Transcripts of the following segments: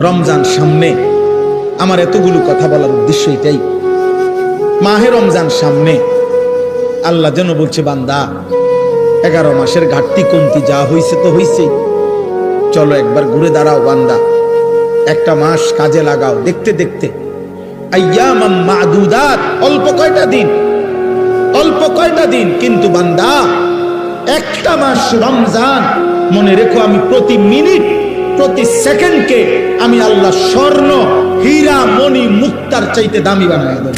রমজান সামনে, আমার এতগুলো কথা বলার উদ্দেশ্য এটাই। মাহে রমজান সামনে, আল্লাহ যেন বলছে বান্দা 11 মাসের ঘাটতি কমতি যা হইছে তো হইছেই, চলো একবার ঘুরে দাঁড়াও বান্দা, একটা মাস কাজে লাগাও। দেখতে দেখতে আইয়ামাম মাদুদাত, অল্প কয়টা দিন, কিন্তু বান্দা একটা মাস রমজান, মনে রেখো আমি প্রতি মিনিট প্রতি সেকেন্ডকে আমি আল্লাহ স্বর্ণ হীরা মণি মুক্তার চাইতে দামি বানায় দেব।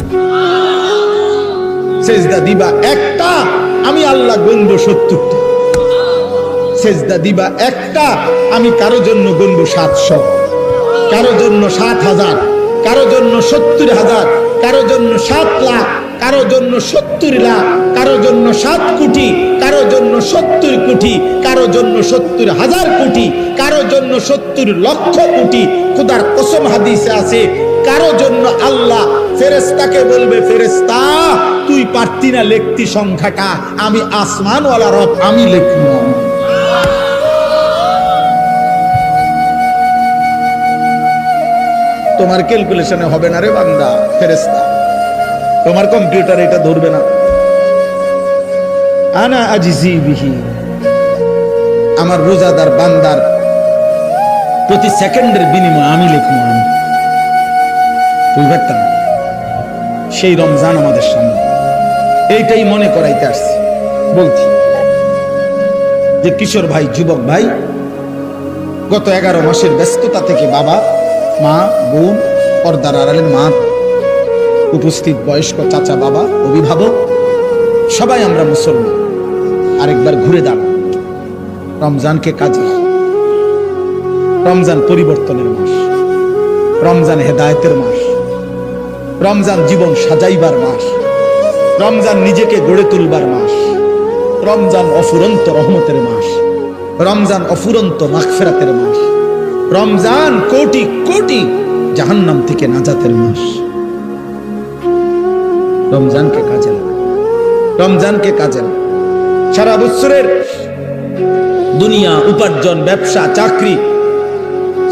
সেজদা দিবা একটা, আমি আল্লাহ গুনবো 70টা। সেজদা দিবা একটা, আমি কারো জন্য গুনবো 700, কারো জন্য 7,000, কারো জন্য 70,000, কারো জন্য 7 লাখ, কারো জন্য 70 লাখ, কারো জন্য 7 কোটি, কারো জন্য 70 কোটি, কারো জন্য 70,000 কোটি, কারো জন্য 70 লক্ষ কোটি। খোদার কসম হাদিসে আছে, কারো জন্য আল্লাহ ফেরেশতাকে বলবে, ফেরেশতা তুই পারতি না লিখতি সংখ্যাটা, আমি আসমানওয়ালা রব, আমি লিখব। তোমার ক্যালকুলেশনে হবে না রে বান্দা, ফেরেশতা তোমার কম্পিউটার এটা ধরবে না। আনা আজিজি বিহি, আমার রোজাদার বান্দার প্রতি সেকেন্ডের বিনিময়ে আমি লিখবো। আমি বুঝতে, সেই রমজান আমাদের সামনে, এইটাই মনে করাইতে আসছি। বলছি যে কিশোর ভাই, যুবক ভাই, গত 11 মাসের ব্যস্ততা থেকে বাবা মা বোন, পর্দার আড়ালের মা, উপস্থিত বয়স্ক চাচা বাবা, অভিভাবক, সবাই আমরা মুসলমান। আরেকবার ঘুরে দাঁড়ান, রমজানকে কাজে। রমজান পরিবর্তনের মাস, রমজান হেদায়েতের মাস, রমজান জীবন সাজাইবার মাস, রমজান নিজেকে গড়ে তুলবার মাস, রমজান অফুরন্ত রহমতের মাস, রমজান অফুরন্ত মাগফিরাতের মাস, রমজান কোটি কোটি জাহান্নাম থেকে নাজাতের মাস। রমজানকে কাজে লাগা, রমজানকে কাজে লাগা। সারা বছরের দুনিয়া, উপার্জন, ব্যবসা, চাকরি,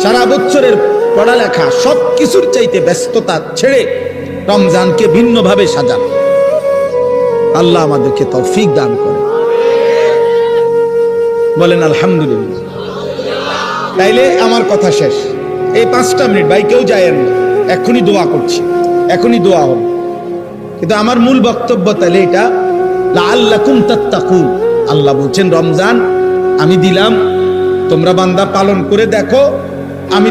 সারা বছরের পড়ালেখা, সব কিছুর চাইতে ব্যস্ততা ছেড়ে রমজানকে ভিন্নভাবে সাজান। আল্লাহ আমাদেরকে তৌফিক দান করে, বলেন আলহামদুলিল্লাহ। তাইলে আমার কথা শেষ, এই 5টা মিনিট ভাই কেউ যায় না, এখনই দোয়া করছি, এখনই দোয়া হবে। কিন্তু আমার মূল বক্তব্য তাহলে এটা, লাআল্লাকুম তাত্তাকুন। আল্লাহ বলছেন রমজান আমি দিলাম, তোমরা বান্দা পালন করে দেখো, আমি